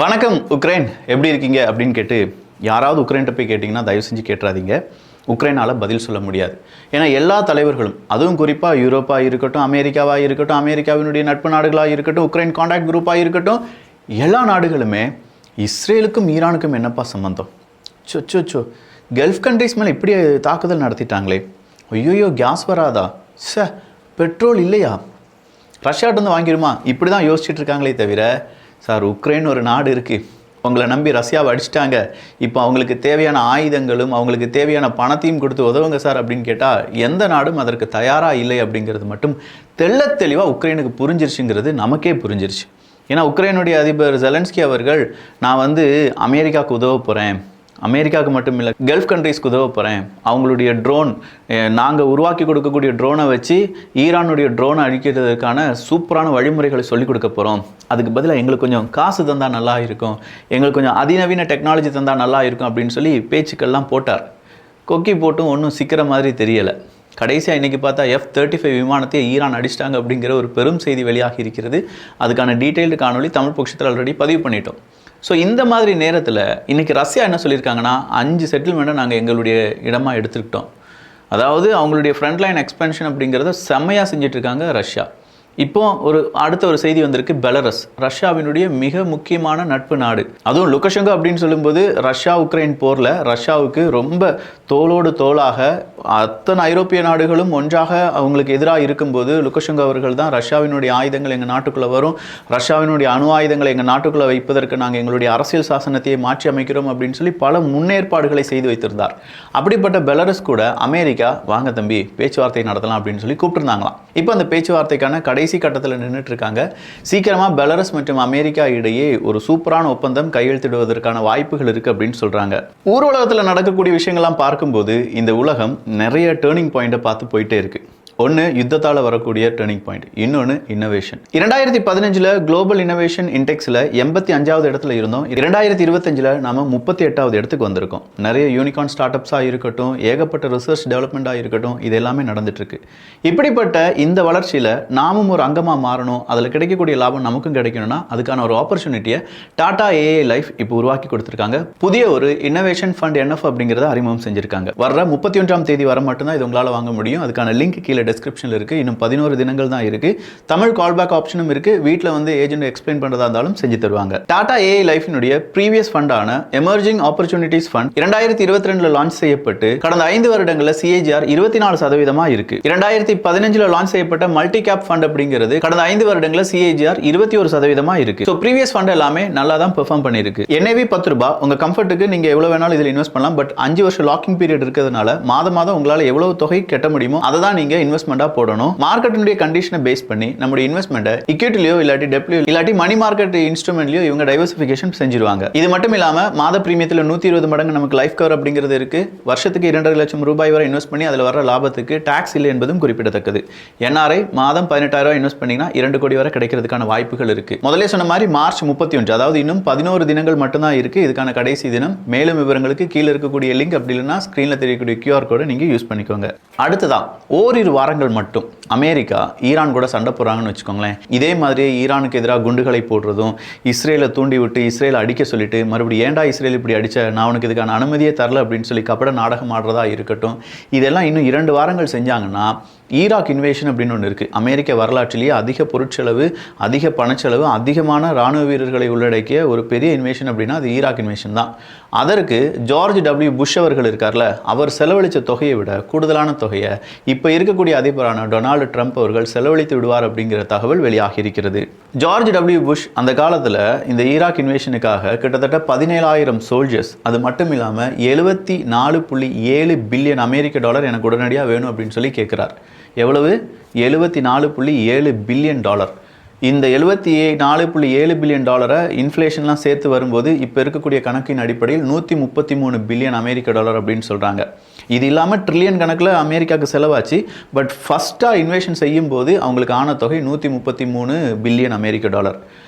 வணக்கம் உக்ரைன் எப்படி இருக்கீங்க அப்படின்னு கேட்டு யாராவது உக்ரைன்ட்ட போய் கேட்டிங்கன்னா தயவு செஞ்சு கேட்டுறாதீங்க. உக்ரைனால் பதில் சொல்ல முடியாது. ஏன்னா எல்லா தலைவர்களும், அதுவும் குறிப்பாக யூரோப்பாக இருக்கட்டும், அமெரிக்காவாக இருக்கட்டும், அமெரிக்காவினுடைய நட்பு நாடுகளாக இருக்கட்டும், உக்ரைன் காண்டாக்ட் குரூப்பாக இருக்கட்டும், எல்லா நாடுகளுமே இஸ்ரேலுக்கும் ஈரானுக்கும் என்னப்பா சம்பந்தம், சொச்சோ கல்ஃப் கண்ட்ரிஸ் மேலே இப்படி தாக்குதல் நடத்திட்டாங்களே, ஐயோயோ கேஸ் வராதா, பெட்ரோல் இல்லையா, ரஷ்யாட்டேருந்து வாங்கிடுமா, இப்படி தான் யோசிச்சுட்டு இருக்காங்களே தவிர, சார் உக்ரைன் ஒரு நாடு இருக்குது, உங்களை நம்பி ரஷ்யாவை அடிச்சிட்டாங்க, இப்போ அவங்களுக்கு தேவையான ஆயுதங்களும் அவங்களுக்கு தேவையான பணத்தையும் கொடுத்து உதவுங்க சார் அப்படின்னு கேட்டால் எந்த நாடும் அதற்கு தயாராக இல்லை அப்படிங்கிறது மட்டும் தெள்ளத் தெளிவாக உக்ரைனுக்கு புரிஞ்சிருச்சுங்கிறது நமக்கே புரிஞ்சிருச்சு. ஏன்னா உக்ரைனுடைய அதிபர் ஜெலன்ஸ்கி அவர்கள், நான் அமெரிக்காவுக்கு உதவ போகிறேன், அமெரிக்காவுக்கு மட்டும் இல்லை கல்ஃப் கண்ட்ரீஸ்க்கு உதவ போகிறேன், அவங்களுடைய ட்ரோன் நாங்கள் உருவாக்கி கொடுக்கக்கூடிய ட்ரோனை வச்சு ஈரானுடைய ட்ரோனை அழிக்கிறதுக்கான சூப்பரான வழிமுறைகளை சொல்லிக் கொடுக்க போகிறோம், அதுக்கு பதிலாக எங்களுக்கு கொஞ்சம் காசு தந்தால் நல்லா இருக்கும், எங்களுக்கு கொஞ்சம் அதிநவீன டெக்னாலஜி தந்தால் நல்லா இருக்கும் அப்படின்னு சொல்லி பேச்சுக்கள்லாம் போட்டார். கொக்கி போட்டும் ஒன்றும் சிக்கிற மாதிரி தெரியலை. கடைசியாக இன்றைக்கி பார்த்தா F-35 விமானத்தையே ஈரான் அடிச்சிட்டாங்க அப்படிங்கிற ஒரு பெரும் செய்தி வெளியாகி இருக்கிறது. அதுக்கான டீட்டெயில்டு காணொலி தமிழ் பட்சத்தில் ஆல்ரெடி பதிவு பண்ணிட்டோம். ஸோ இந்த மாதிரி நேரத்தில் இன்றைக்கி ரஷ்யா என்ன சொல்லியிருக்காங்கன்னா, 5 செட்டில்மெண்ட்டை நாங்கள் எங்களுடைய இடமாக எடுத்துக்கிட்டோம். அதாவது அவங்களுடைய ஃப்ரண்ட்லைன் எக்ஸ்பென்ஷன் அப்படிங்கிறத செம்மையாக செஞ்சிட்ருக்காங்க ரஷ்யா. இப்போது அடுத்த ஒரு செய்தி வந்திருக்கு. பெலரஸ் ரஷ்யாவினுடைய மிக முக்கியமான நட்பு நாடு, அதுவும் லுகஷெங்கோ அப்படின்னு சொல்லும்போது ரஷ்யா உக்ரைன் போரில் ரஷ்யாவுக்கு ரொம்ப தோளோடு தோளாக அத்தனை ஐரோப்பிய நாடுகளும் ஒன்றாக அவங்களுக்கு எதிராக இருக்கும்போது லுகஷெங்கோ அவர்கள் தான் ரஷ்யாவினுடைய ஆயுதங்கள் எங்கள் நாட்டுக்குள்ளே வரும், ரஷ்யாவினுடைய அணு ஆயுதங்களை எங்கள் நாட்டுக்குள்ளே வைப்பதற்கு நாங்கள் எங்களுடைய அரசியல் சாசனத்தையே மாற்றி அமைக்கிறோம் அப்படின்னு சொல்லி பல முன்னேற்பாடுகளை செய்து வைத்திருந்தார். அப்படிப்பட்ட பெலரஸ் கூட அமெரிக்கா வாங்க தம்பி பேச்சுவார்த்தை நடத்தலாம் அப்படின்னு சொல்லி கூப்பிட்டுருந்தாங்களாம். இப்போ அந்த பேச்சுவார்த்தைக்கான கடைசி கட்டத்தில் நின்றுட்டு இருக்காங்க. சீக்கிரமாக பெலரஸ் மற்றும் அமெரிக்கா இடையே ஒரு சூப்பரான ஒப்பந்தம் கையெழுத்திடுவதற்கான வாய்ப்புகள் இருக்குது அப்படின்னு சொல்கிறாங்க. ஊர் உலகத்தில் நடக்கக்கூடிய விஷயங்கள்லாம் பார்க்கும்போது இந்த உலகம் நிறைய டேர்னிங் பாயிண்ட்டை பார்த்து போயிட்டே இருக்குது. ஒன்று யுத்தத்தால் வரக்கூடிய டேர்னிங் பாயிண்ட், இன்னொன்று இன்னோவேஷன். 2015 குளோபல் இன்னோவேஷன் இண்டெக்ஸில் 85வது இடத்துல இருந்தோம். 2025 நாம் 38வது இடத்துக்கு வந்திருக்கோம். நிறைய யூனிகார்ன் ஸ்டார்ட் அப்ஸாக இருக்கட்டும், ஏகப்பட்ட ரிசர்ச் டெவலப்மெண்ட்டாக இருக்கட்டும், இது எல்லாமே நடந்துட்டுருக்கு. இப்படிப்பட்ட இந்த வளர்ச்சியில் நாமும் ஒரு அங்கமாக மாறணும், அதில் கிடைக்கக்கூடிய லாபம் நமக்கும் கிடைக்கணும்னா அதுக்கான ஒரு ஆப்பர்ச்சுனிட்டியை டாடா ஏஐ லைஃப் இப்போ உருவாக்கி கொடுத்துருக்காங்க. புதிய ஒரு இன்னோவேஷன் ஃபண்ட் NF அப்படிங்கிறத அறிமுகம் செஞ்சுருக்காங்க. வர்ற 31ஆம் தேதி வர மட்டும்தான் இது உங்களால் வாங்க முடியும். அதுக்கான லிங்க் கீழே டிஸ்கிரிப்ஷனில் இருக்குது. இன்னும் 11 தினங்கள் தான் இருக்குது. தமிழ் கால்பேக் ஆப்ஷனும் இருக்குது. வீட்டில் ஏஜென்ட் எக்ஸ்பிளைன் பண்ணுறதா இருந்தாலும் செஞ்சு தருவாங்க. டாடா ஏஐ லைஃபினுடைய ப்ரீவியஸ் ஃபண்டான எமர்ஜிங் ஆப்பர்ச்சுனிட்டிஸ் ஃபண்ட் 2022 லான்ச் செய்யப்பட்டு கடந்த 5 வருடங்களில் CAGR 24% இருக்கு. 2015 லான்ச் செய்யப்பட்ட மல்டி கேப் ஃபண்ட் அப்படிங்கிறது கடந்த 5 வருடங்களில் CAGR 21% இருக்கு. ஸோ ப்ரீவியஸ் ஃபண்ட் எல்லாமே நல்லா தான் பெர்ஃபார்ம் பண்ணியிருக்கு. NAV 10 ரூபாய். உங்கள் கம்ஃபர்ட்டுக்கு நீங்கள் எவ்வளோ வேணாலும் இதில் இன்வெஸ்ட் பண்ணலாம். பட் 5 வருஷம் லாக்கிங் பீரியட் இருக்கிறதுனால மாதம் உங்களால் எவ்வளவு தொகை கட்ட முடியுமோ அதை தான் நீங்கள் இன்வெஸ்ட்மெண்டா போடணும். மார்க்கெட்டினுடைய கண்டிஷனை பேஸ் பண்ணி நம்முடைய இன்வெஸ்ட்மெண்ட்டை இக்விட்டிலையோ இல்லாட்டி டெப்ட்லையோ இல்லாட்டி மணி மார்க்கெட் இன்ஸ்ட்ருமெண்ட்லையோ இவங்க டைவர்சிஃபிகேஷன் செஞ்சிருவாங்க. இது மட்டும் இல்லாமல் மாத பிரீமியத்தில் 120 மடங்கு நமக்கு லைஃப் கவர் அப்படிங்கிறது இருக்கு. வருஷத்துக்கு 2.5 லட்சம் ரூபாய் வரை இன்வெஸ்ட் பண்ணி அதில் வர லாபத்துக்கு டாக்ஸ் இல்லை என்பதும் குறிப்பிடத்தக்கது. NRI மாதம் 18,000 இன்வெஸ்ட் பண்ணீங்கன்னா 2 கோடி வரை கிடைக்கிறதுக்கான வாய்ப்புகள் இருக்கு. முதலே சொன்ன மாதிரி மார்ச் 31, அதாவது இன்னும் 11 தினங்கள் மட்டும்தான் இருக்கு இதுக்கான கடைசி தினம். மேலும் விவரங்களுக்கு கீழே இருக்கக்கூடிய லிங்க், அப்படி இல்லைன்னா ஸ்கிரீன்ல தெரியக்கூடிய QR கோடை நீங்க யூஸ் பண்ணிக்கோங்க. அடுத்ததான் ஓரிரு வாரங்கள் மட்டும் அமெரிக்கா ஈரான் கூட சண்டை போடுறாங்கன்னு வச்சுக்கோங்களேன். இதே மாதிரியே ஈரானுக்கு எதிராக குண்டுகளை போடுறதும், இஸ்ரேலை தூண்டி விட்டு இஸ்ரேலை அடிக்க சொல்லிட்டு மறுபடியும் ஏன்டா இஸ்ரேல் இப்படி அடிச்ச, நான் உனக்கு இதுக்கான அனுமதியே தரல அப்படின்னு சொல்லி கபட நாடகம் ஆடுறதா இருக்கட்டும், இதெல்லாம் இன்னும் 2 வாரங்கள் செஞ்சாங்கன்னா ஈராக் இன்வேஷன் அப்படின்னு ஒன்று இருக்குது. அமெரிக்க வரலாற்றிலேயே அதிக பொருட்செலவு, அதிக பணச்செலவு, அதிகமான இராணுவ வீரர்களை உள்ளடக்கிய ஒரு பெரிய இன்வேஷன் அப்படின்னா அது ஈராக் இன்வேஷன் தான். அதற்கு ஜார்ஜ் W. புஷ் அவர்கள் இருக்கார்ல, அவர் செலவழித்த தொகையை விட கூடுதலான தொகையை இப்போ இருக்கக்கூடிய அதிபரான டொனால்டு ட்ரம்ப் அவர்கள் செலவழித்து விடுவார் அப்படிங்கிற தகவல் வெளியாகி இருக்கிறது. George W. புஷ் அந்த காலத்தில் இந்த ஈராக் இன்வேஷனுக்காக கிட்டத்தட்ட 17,000 சோல்ஜர்ஸ், அது மட்டும் இல்லாமல் 74.7 பில்லியன் அமெரிக்க டாலர் எனக்கு உடனடியாக வேணும் அப்படின்னு சொல்லி கேட்குறார். எவ்வளவு? 74.7 பில்லியன் டாலர். இந்த 74.7 பில்லியன் டாலரை இன்ஃப்ளேஷன்லாம் சேர்த்து வரும்போது இப்போ இருக்கக்கூடிய கணக்கின் அடிப்படையில் 133 பில்லியன் அமெரிக்க டாலர் அப்படின்னு சொல்கிறாங்க. இது இல்லாமல் ட்ரில்லியன் கணக்கில் அமெரிக்காவுக்கு செலவாச்சு. பட் ஃபஸ்ட்டாக இன்வேஷன் செய்யும் போது அவங்களுக்கு ஆன தொகை 133 பில்லியன் அமெரிக்க டாலர்.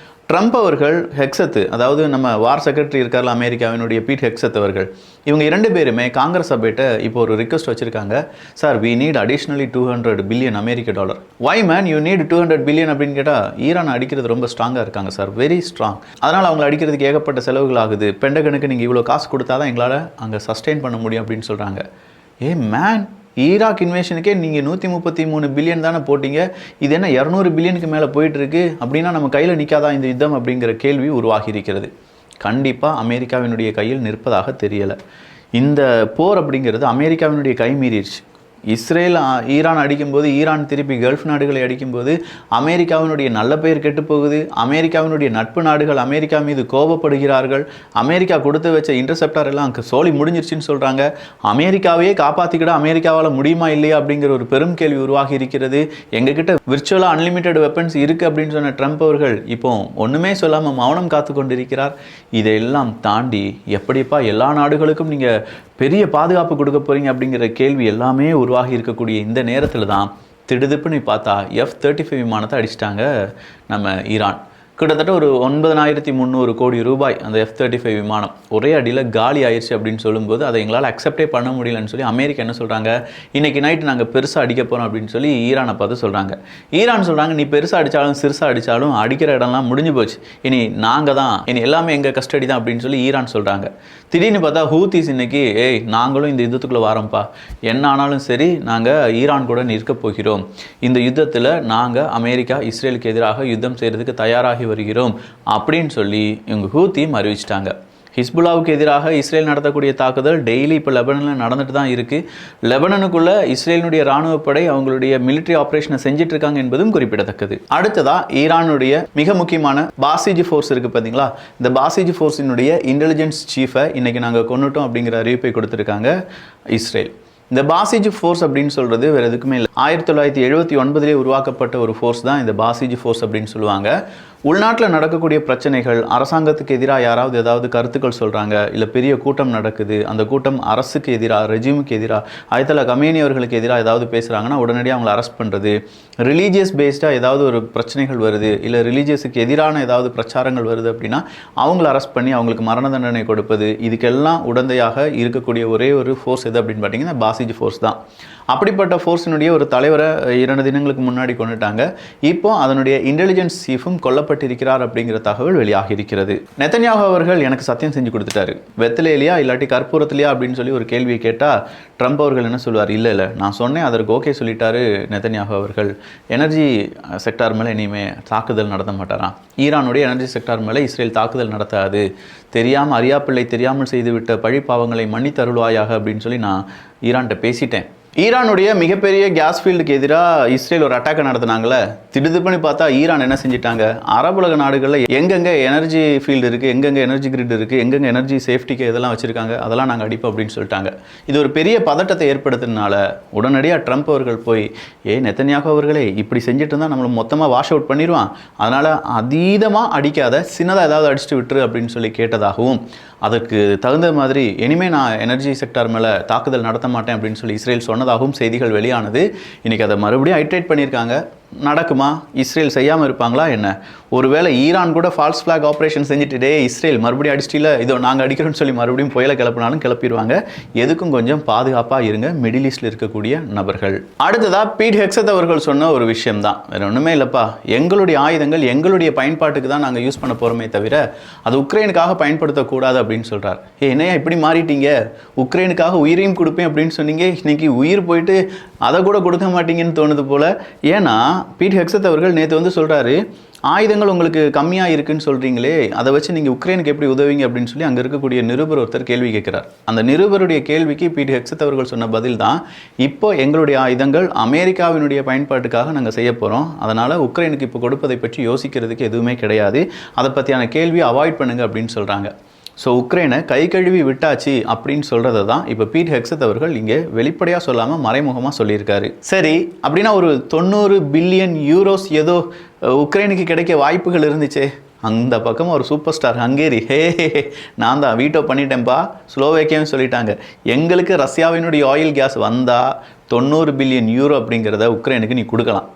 ட்ரம்ப் அவர்கள் ஹெக்ஸத், அதாவது நம்ம வார் செக்ரட்டரி இருக்கார்ல அமெரிக்காவினுடைய பீட் ஹெக்ஸத் அவர்கள், இவங்க 2 பேருமே காங்கிரஸ் சபையிட்ட இப்போ ஒரு ரிக்வஸ்ட் வச்சிருக்காங்க. Sir, we need additionally $200 billion $. Why man you need 200 billion அப்படின்னு கேட்டால், ஈரான் அடிக்கிறது ரொம்ப ஸ்ட்ராங்காக இருக்காங்க சார், வெரி ஸ்ட்ராங். அதனால் அவங்களை அடிக்கிறதுக்கு ஏகப்பட்ட செலவுகள் ஆகுது. பெண்டகனுக்கு நீங்கள் இவ்வளோ காசு கொடுத்தா தான் எங்களால் அங்கே சஸ்டெயின் பண்ண முடியும் அப்படின்னு சொல்கிறாங்க. மேன், ஈராக் இன்வேஷனுக்கே நீங்கள் 133 பில்லியன் தானே போட்டிங்க, இது என்ன 200 பில்லியனுக்கு மேலே போயிட்டுருக்கு அப்படின்னா நம்ம கையில் நிற்காதா இந்த யுத்தம் அப்படிங்கிற கேள்வி உருவாகி இருக்கிறது. கண்டிப்பாக அமெரிக்காவினுடைய கையில் நிற்பதாக தெரியலை. இந்த போர் அப்படிங்கிறது அமெரிக்காவினுடைய கை மீறிடுச்சு. இஸ்ரேல் ஈரான் அடிக்கும்போது, ஈரான் திருப்பி கல்ஃப் நாடுகளை அடிக்கும்போது அமெரிக்காவினுடைய நல்ல பெயர் கெட்டுப்போகுது. அமெரிக்காவினுடைய நட்பு நாடுகள் அமெரிக்கா மீது கோபப்படுகிறார்கள். அமெரிக்கா கொடுத்து வச்ச இன்டர்செப்டார் எல்லாம் சோலி முடிஞ்சிருச்சுன்னு சொல்கிறாங்க. அமெரிக்காவையே காப்பாற்றிக்கிட அமெரிக்காவால் முடியுமா இல்லையா அப்படிங்கிற ஒரு பெரும் கேள்வி உருவாகி இருக்கிறது. எங்ககிட்ட விர்ச்சுவலாக அன்லிமிட்டெட் வெப்பன்ஸ் இருக்குது அப்படின்னு சொன்ன ட்ரம்ப் அவர்கள் இப்போ ஒன்றுமே சொல்லாமல் மௌனம் காத்து கொண்டிருக்கிறார். இதையெல்லாம் தாண்டி எப்படிப்பா எல்லா நாடுகளுக்கும் நீங்கள் பெரிய பாதுகாப்பு கொடுக்க போகிறீங்க அப்படிங்கிற கேள்வி எல்லாமே உருவாகி இருக்கக்கூடிய இந்த நேரத்தில் தான் திடுதிப்புன்னு பார்த்தா F-35 விமானத்தை அடிச்சிட்டாங்க நம்ம ஈரான். கிட்டத்தட்ட ஒரு 9,300 கோடி ரூபாய் அந்த F-35 விமானம் ஒரே அடியில் காலி ஆயிடுச்சு அப்படின்னு சொல்லும்போது அதை எங்களால் அக்செப்டே பண்ண முடியலன்னு சொல்லி அமெரிக்கா என்ன சொல்கிறாங்க, இன்றைக்கி நைட்டு நாங்கள் பெருசாக அடிக்க போகிறோம் அப்படின்னு சொல்லி ஈரானை பார்த்து சொல்கிறாங்க. ஈரான் சொல்கிறாங்க, நீ பெருசாக அடித்தாலும் சிறுசாக அடித்தாலும் அடிக்கிற இடம்லாம் முடிஞ்சு போச்சு, இனி நாங்கள் தான், இனி எல்லாமே எங்கள் கஸ்டடி தான் அப்படின்னு சொல்லி ஈரான் சொல்கிறாங்க. திடீர்னு பார்த்தா ஹூத்திஸ் இன்னைக்கு, நாங்களும் இந்த யுத்தத்துக்குள்ளே வரோம்ப்பா, என்ன ஆனாலும் சரி நாங்கள் ஈரான் கூட நிற்க போகிறோம், இந்த யுத்தத்தில் நாங்கள் அமெரிக்கா இஸ்ரேலுக்கு எதிராக யுத்தம் செய்கிறதுக்கு தயாராகி வருகிறோம் அப்படின்னு சொல்லி இவங்க ஹூத்தியும் அறிவிச்சிட்டாங்க. ஹிஸ்புல்லாவுக்கு எதிராக இஸ்ரேல் நடத்தக்கூடிய தாக்குதல் டெய்லி இப்போ லெபனனில் நடந்துட்டு தான் இருக்குது. லெபனனுக்குள்ள இஸ்ரேலினுடைய இராணுவப்படை அவங்களுடைய மிலிட்ரி ஆப்ரேஷனை செஞ்சுட்டு இருக்காங்க என்பதும் குறிப்பிடத்தக்கது. அடுத்ததா ஈரானுடைய மிக முக்கியமான பாசிஜ் ஃபோர்ஸ் இருக்குது பார்த்தீங்களா, இந்த பாசிஜ் ஃபோர்ஸினுடைய இன்டெலிஜென்ஸ் சீஃபை இன்னைக்கு நாங்கள் கொண்டுட்டோம் அப்படிங்கிற அறிவிப்பை கொடுத்துருக்காங்க இஸ்ரேல். இந்த பாசிஜ் ஃபோர்ஸ் அப்படின்னு சொல்கிறது வேறு எதுக்குமே இல்லை, 1979 உருவாக்கப்பட்ட ஒரு ஃபோர்ஸ் தான் இந்த பாசிஜ் ஃபோர்ஸ் அப்படின்னு சொல்லுவாங்க. உள்நாட்டில் நடக்கக்கூடிய பிரச்சனைகள், அரசாங்கத்துக்கு எதிராக யாராவது ஏதாவது கருத்துக்கள் சொல்கிறாங்க, இல்லை பெரிய கூட்டம் நடக்குது, அந்த கூட்டம் அரசுக்கு எதிராக, ரெஜிமுக்கு எதிராக, ஆயத்தல்லா கமேனி அவர்களுக்கு எதிராக ஏதாவது பேசுகிறாங்கன்னா உடனடியாக அவங்களை அரெஸ்ட் பண்ணுறது, ரிலீஜியஸ் பேஸ்டாக ஏதாவது ஒரு பிரச்சனைகள் வருது, இல்லை ரிலீஜியஸுக்கு எதிரான ஏதாவது பிரச்சாரங்கள் வருது அப்படின்னா அவங்கள அரெஸ்ட் பண்ணி அவங்களுக்கு மரண தண்டனை கொடுப்பது, இதுக்கெல்லாம் உடந்தையாக இருக்கக்கூடிய ஒரே ஒரு ஃபோர்ஸ் எது அப்படின்னு பார்த்தீங்கன்னா பாசிஜ் ஃபோர்ஸ் தான். அப்படிப்பட்ட ஃபோர்ஸினுடைய ஒரு தலைவரை 2 தினங்களுக்கு முன்னாடி கொண்டுட்டாங்க. இப்போ அதனுடைய இன்டெலிஜென்ஸ் சீஃபும் கொல்லப்பட்டிருக்கிறார் அப்படிங்கிற தகவல் வெளியாகி இருக்கிறது. நெதன்யாஹு அவர்கள் எனக்கு சத்தியம் செஞ்சு கொடுத்துட்டாரு, வெத்திலேலியா இல்லாட்டி கற்பூரத்திலையா அப்படின்னு சொல்லி ஒரு கேள்வியை கேட்டால் ட்ரம்ப் அவர்கள் என்ன சொல்லுவார், இல்லை நான் சொன்னேன் அதற்கு ஓகே சொல்லிட்டாரு நெதன்யாஹு அவர்கள், எனர்ஜி செக்டார் மேலே இனிமேல் தாக்குதல் நடத்த மாட்டாராம், ஈரானுடைய எனர்ஜி செக்டார் மேலே இஸ்ரேல் தாக்குதல் நடத்தாது, தெரியாமல் அறியாப்பிள்ளை தெரியாமல் செய்துவிட்ட பழி பாவங்களை மன்னித்தருள்வாயாக அப்படின்னு சொல்லி நான் ஈரான்கிட்ட பேசிட்டேன். ஈரானுடைய மிகப்பெரிய கேஸ் ஃபீல்டுக்கு எதிராக இஸ்ரேல் ஒரு அட்டாக்கை நடத்தினாங்களே, திடுதிப்புன்னு பார்த்தா ஈரான் என்ன செஞ்சிட்டாங்க, அரபுலக நாடுகளில் எங்கெங்கே எனர்ஜி ஃபீல்டு இருக்குது, எங்கெங்கே எனர்ஜி கிரிட் இருக்குது, எங்கெங்கே எனர்ஜி சேஃப்டிக்கு இதெல்லாம் வச்சுருக்காங்க, அதெல்லாம் நாங்கள் அடிப்போம் அப்படின்னு சொல்லிட்டாங்க. இது ஒரு பெரிய பதட்டத்தை ஏற்படுத்தினால உடனடியாக ட்ரம்ப் அவர்கள் போய், நெதன்யாஹு அவர்களே இப்படி செஞ்சுட்டு இருந்தால் நம்மளை மொத்தமாக வாஷ் அவுட் பண்ணிடுவான், அதனால் அதீதமாக அடிக்காத, சின்னதாக ஏதாவது அடிச்சுட்டு விட்டுரு அப்படின்னு சொல்லி கேட்டதாகவும், அதற்கு தகுந்த மாதிரி இனிமேல் நான் எனர்ஜி செக்டார் மேலே தாக்குதல் நடத்த மாட்டேன் அப்படின்னு சொல்லி இஸ்ரேல் சொன்னதாகவும் செய்திகள் வெளியானது. இன்றைக்கி அதை மறுபடியும் ஹைட்ரேட் பண்ணியிருக்காங்க. நடக்குமா, இஸ்ரேல் செய்யாமல் இருப்பாங்களா என்ன? ஒருவேளை ஈரான் கூட ஃபால்ஸ் ஃபிளாக் ஆப்ரேஷன் செஞ்சுட்டு இஸ்ரேல் மறுபடியும் அடிச்சிட்டில இதோ நாங்கள் அடிக்கிறோன்னு சொல்லி மறுபடியும் புயலை கிளப்பினாலும் கிளப்பிடுவாங்க. எதுக்கும் கொஞ்சம் பாதுகாப்பாக இருங்க மிடில் ஈஸ்டில் இருக்கக்கூடிய நபர்கள். அடுத்ததாக பீட் ஹெக்ஸத் அவர்கள் சொன்ன ஒரு விஷயம் தான், வேறு ஒன்றுமே இல்லைப்பா, எங்களுடைய ஆயுதங்கள் எங்களுடைய பயன்பாட்டுக்கு தான் நாங்கள் யூஸ் பண்ண போகிறோமே தவிர அது உக்ரைனுக்காக பயன்படுத்தக்கூடாது அப்படின்னு சொல்கிறார். என்னையா இப்படி மாறிட்டீங்க, உக்ரைனுக்காக உயிரையும் கொடுப்பேன் அப்படின்னு சொன்னீங்க, இன்னைக்கு உயிர் போயிட்டு அதை கூட கொடுக்க மாட்டீங்கன்னு தோணுது போல். ஏன்னா பீட் ஹெக்ஸத் அவர்கள் நேற்று வந்து சொல்கிறாரு, ஆயுதங்கள் உங்களுக்கு கம்மியாக இருக்குன்னு சொல்கிறீங்களே, அதை வச்சு நீங்கள் உக்ரைனுக்கு எப்படி உதவிங்க அப்படின்னு சொல்லி அங்கே இருக்கக்கூடிய நிருபர் ஒருத்தர் கேள்வி கேட்குறார். அந்த நிருபருடைய கேள்விக்கு பீட் ஹெக்ஸத் அவர்கள் சொன்ன பதில் தான், இப்போ எங்களுடைய ஆயுதங்கள் அமெரிக்காவினுடைய பயன்பாட்டுக்காக நாங்கள் செய்ய போகிறோம், அதனால் உக்ரைனுக்கு இப்போ கொடுப்பதை பற்றி யோசிக்கிறதுக்கு எதுவுமே கிடையாது, அதை பற்றியான கேள்வியை அவாய்ட் பண்ணுங்க அப்படின்னு சொல்கிறாங்க. ஸோ உக்ரைனை கை கழுவி விட்டாச்சு அப்படின்னு சொல்கிறத தான் இப்போ பீட் ஹெக்ஸத் அவர்கள் இங்கே வெளிப்படையாக சொல்லாமல் மறைமுகமாக சொல்லியிருக்காரு. சரி, அப்படின்னா ஒரு 90 பில்லியன் யூரோஸ் ஏதோ உக்ரைனுக்கு கிடைக்க வாய்ப்புகள் இருந்துச்சே, அந்த பக்கம் ஒரு சூப்பர் ஸ்டார் ஹங்கேரி, நான் தான் வீட்டோ பண்ணிட்டேன்ப்பா, ஸ்லோவேக்கியாவும் சொல்லிட்டாங்க, எங்களுக்கு ரஷ்யாவினுடைய ஆயில் கேஸ் வந்தால் 90 பில்லியன் யூரோ அப்படிங்கிறத உக்ரைனுக்கு நீ கொடுக்கலாம்.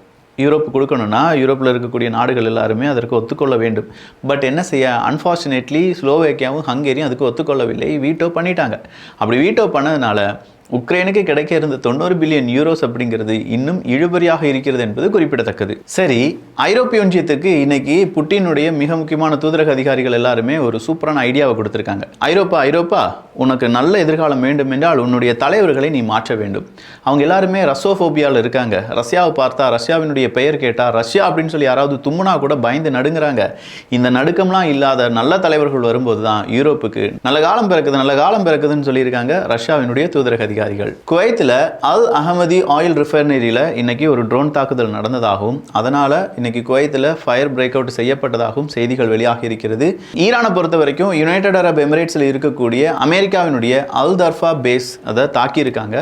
யூரோப் கொடுக்கணும்னா யூரோப்பில் இருக்கக்கூடிய நாடுகள் எல்லாருமே அதற்கு ஒத்துக்கொள்ள வேண்டும். பட் என்ன செய்ய, அன்ஃபார்ச்சுனேட்லி ஸ்லோவேக்கியாவும் ஹங்கேரியும் அதுக்கு ஒத்துக்கொள்ளவில்லை, வீட்டோ பண்ணிட்டாங்க. அப்படி வீட்டோ பண்ணதுனால உக்ரைனுக்கு கிடைக்க இருந்த 90 பில்லியன் யூரோஸ் அப்படிங்கிறது இன்னும் இழுபறியாக இருக்கிறது என்பது குறிப்பிடத்தக்கது. சரி, ஐரோப்பிய ஒன்றியத்துக்கு இன்னைக்கு புட்டினுடைய மிக முக்கியமான தூதரக அதிகாரிகள் எல்லாருமே ஒரு சூப்பரான ஐடியாவை கொடுத்துருக்காங்க. ஐரோப்பா உனக்கு நல்ல எதிர்காலம் வேண்டும் என்றால் உன்னுடைய தலைவர்களை நீ மாற்ற வேண்டும். அவங்க எல்லாருமே ரஷ்யோஃபோபியாவில் இருக்காங்க. ரஷ்யாவை பார்த்தா, ரஷ்யாவினுடைய பெயர் கேட்டால், ரஷ்யா அப்படின்னு சொல்லி யாராவது தும்முனா கூட பயந்து நடுங்கிறாங்க. இந்த நடுக்கம்லாம் இல்லாத நல்ல தலைவர்கள் வரும்போது தான் யூரோப்புக்கு நல்ல காலம் பிறக்குதுன்னு சொல்லியிருக்காங்க ரஷ்யாவினுடைய தூதரக அதிகாரிகள். குவைத்தில் அல் அஹமதி ஆயில் ரிஃபைனரியில் இன்னைக்கு ஒரு ட்ரோன் தாக்குதல் நடந்ததாகவும் அதனால இன்னைக்கு குவைத்தில் ஃபயர் பிரேக் அவுட் செய்யப்பட்டதாகவும் செய்திகள் வெளியாகி இருக்கிறது. ஈரானை பொறுத்த வரைக்கும் யுனைடெட் அரப் எமிரேட்ஸில் இருக்கக்கூடிய அமெரிக்காவினுடைய அல் தர்ஃபா பேஸ் அதை தாக்கியிருக்காங்க.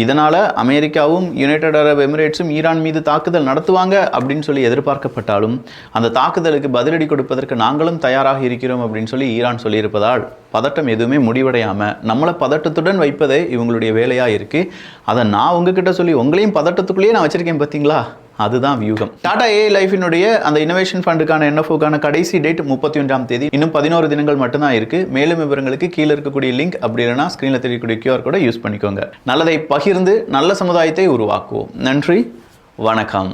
இதனால அமெரிக்காவும் யுனைடெட் அரப் எமிரேட்ஸும் ஈரான் மீது தாக்குதல் நடத்துவாங்க அப்படின்னு சொல்லி எதிர்பார்க்கப்பட்டாலும் அந்த தாக்குதலுக்கு பதிலடி கொடுப்பதற்கு நாங்களும் தயாராக இருக்கிறோம் அப்படின்னு சொல்லி ஈரான் சொல்லியிருப்பதால் பதட்டம் எதுவுமே முடிவடையாமல் நம்மளை பதட்டத்துடன் வைப்பதே இவங்களுடைய வேலையாக இருக்குது. அதை நான் உங்ககிட்ட சொல்லி உங்களையும் பதட்டத்துக்குள்ளேயே நான் வச்சுருக்கேன் பார்த்தீங்களா, அதுதான் வியூகம். டாடா ஏஐ லைஃபினுடைய அந்த இன்னோவேஷன் ஃபண்டுக்கான என்எஃப்ஓக்கான கடைசி டேட் 31ஆம் தேதி. இன்னும் 11 தினங்கள் மட்டும்தான் இருக்குது. மேலும் விவரங்களுக்கு கீழே இருக்கக்கூடிய லிங்க், அப்படி இல்லைனா ஸ்க்ரீனில் தெரியக்கூடிய QR கோடை யூஸ் பண்ணிக்கோங்க. நல்லதை பகிர்ந்து நல்ல சமுதாயத்தை உருவாக்குவோம். நன்றி, வணக்கம்.